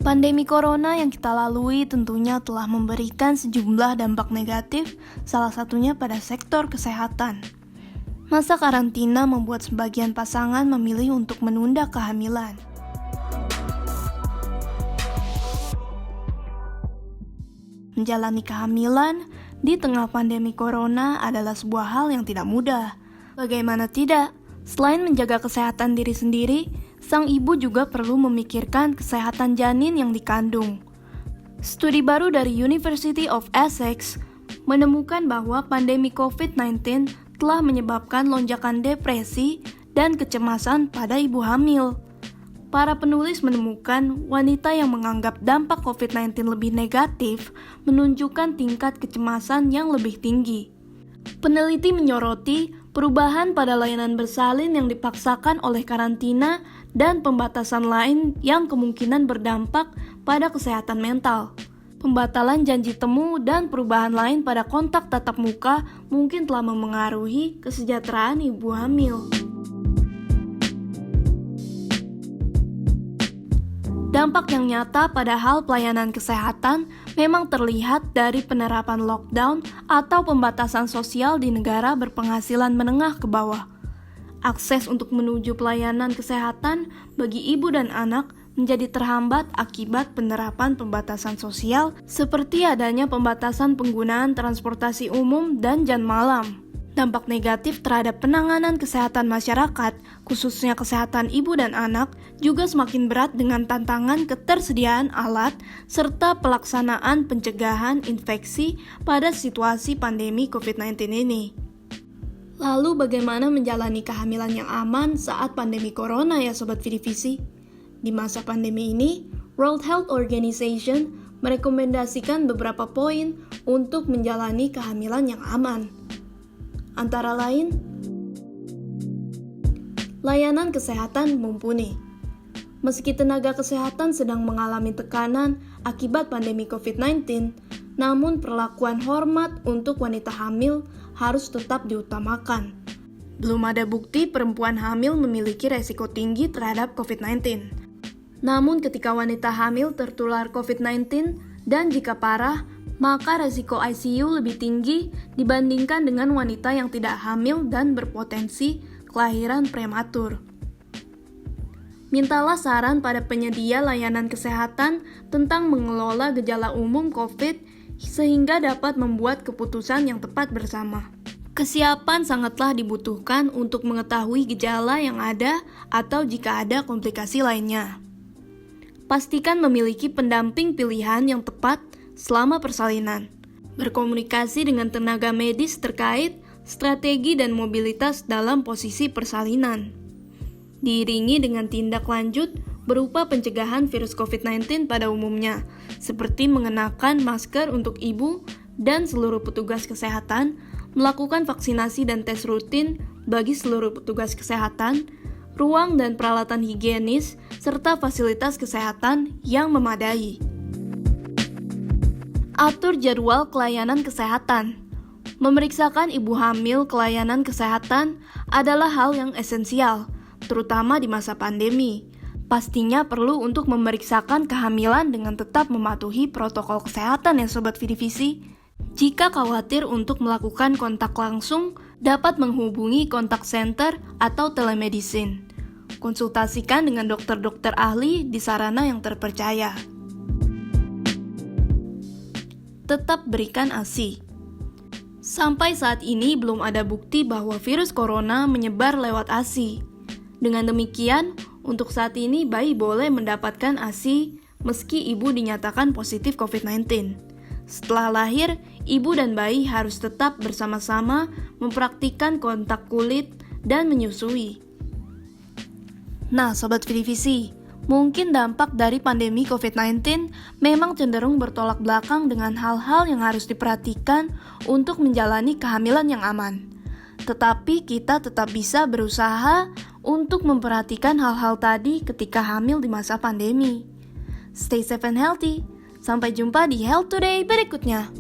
Pandemi corona yang kita lalui tentunya telah memberikan sejumlah dampak negatif, salah satunya pada sektor kesehatan. Masa karantina membuat sebagian pasangan memilih untuk menunda kehamilan. Menjalani kehamilan di tengah pandemi corona adalah sebuah hal yang tidak mudah. Bagaimana tidak? Selain menjaga kesehatan diri sendiri, sang ibu juga perlu memikirkan kesehatan janin yang dikandung. Studi baru dari University of Essex menemukan bahwa pandemi COVID-19 telah menyebabkan lonjakan depresi dan kecemasan pada ibu hamil. Para penulis menemukan wanita yang menganggap dampak COVID-19 lebih negatif menunjukkan tingkat kecemasan yang lebih tinggi. Peneliti menyoroti perubahan pada layanan bersalin yang dipaksakan oleh karantina dan pembatasan lain yang kemungkinan berdampak pada kesehatan mental. Pembatalan janji temu dan perubahan lain pada kontak tatap muka mungkin telah memengaruhi kesejahteraan ibu hamil. Dampak yang nyata pada hal pelayanan kesehatan memang terlihat dari penerapan lockdown atau pembatasan sosial di negara berpenghasilan menengah ke bawah. Akses untuk menuju pelayanan kesehatan bagi ibu dan anak menjadi terhambat akibat penerapan pembatasan sosial seperti adanya pembatasan penggunaan transportasi umum dan jam malam. Dampak negatif terhadap penanganan kesehatan masyarakat, khususnya kesehatan ibu dan anak, juga semakin berat dengan tantangan ketersediaan alat serta pelaksanaan pencegahan infeksi pada situasi pandemi COVID-19 ini. Lalu bagaimana menjalani kehamilan yang aman saat pandemi corona ya Sobat Vidivisi? Di masa pandemi ini, World Health Organization merekomendasikan beberapa poin untuk menjalani kehamilan yang aman. Antara lain, layanan kesehatan mumpuni. Meski tenaga kesehatan sedang mengalami tekanan akibat pandemi COVID-19, namun perlakuan hormat untuk wanita hamil harus tetap diutamakan. Belum ada bukti perempuan hamil memiliki resiko tinggi terhadap COVID-19. Namun ketika wanita hamil tertular COVID-19 dan jika parah, maka resiko ICU lebih tinggi dibandingkan dengan wanita yang tidak hamil dan berpotensi kelahiran prematur. Mintalah saran pada penyedia layanan kesehatan tentang mengelola gejala umum COVID sehingga dapat membuat keputusan yang tepat bersama. Kesiapan sangatlah dibutuhkan untuk mengetahui gejala yang ada atau jika ada komplikasi lainnya. Pastikan memiliki pendamping pilihan yang tepat selama persalinan. Berkomunikasi dengan tenaga medis terkait strategi dan mobilitas dalam posisi persalinan. Diiringi dengan tindak lanjut berupa pencegahan virus COVID-19 pada umumnya, seperti mengenakan masker untuk ibu dan seluruh petugas kesehatan, melakukan vaksinasi dan tes rutin bagi seluruh petugas kesehatan, ruang dan peralatan higienis, serta fasilitas kesehatan yang memadai. Atur jadwal kelayanan kesehatan. Memeriksakan ibu hamil ke layanan kesehatan adalah hal yang esensial, terutama di masa pandemi. Pastinya perlu untuk memeriksakan kehamilan dengan tetap mematuhi protokol kesehatan ya Sobat Vidivisi. Jika khawatir untuk melakukan kontak langsung, dapat menghubungi kontak center atau telemedicine. Konsultasikan dengan dokter-dokter ahli di sarana yang terpercaya. Tetap berikan ASI. Sampai saat ini belum ada bukti bahwa virus corona menyebar lewat ASI. Dengan demikian, untuk saat ini bayi boleh mendapatkan ASI meski ibu dinyatakan positif COVID-19. Setelah lahir, ibu dan bayi harus tetap bersama-sama mempraktikkan kontak kulit dan menyusui. Nah, Sobat Vidivisi, mungkin dampak dari pandemi COVID-19 memang cenderung bertolak belakang dengan hal-hal yang harus diperhatikan untuk menjalani kehamilan yang aman. Tetapi kita tetap bisa berusaha untuk memperhatikan hal-hal tadi ketika hamil di masa pandemi. Stay safe and healthy. Sampai jumpa di Health Today berikutnya.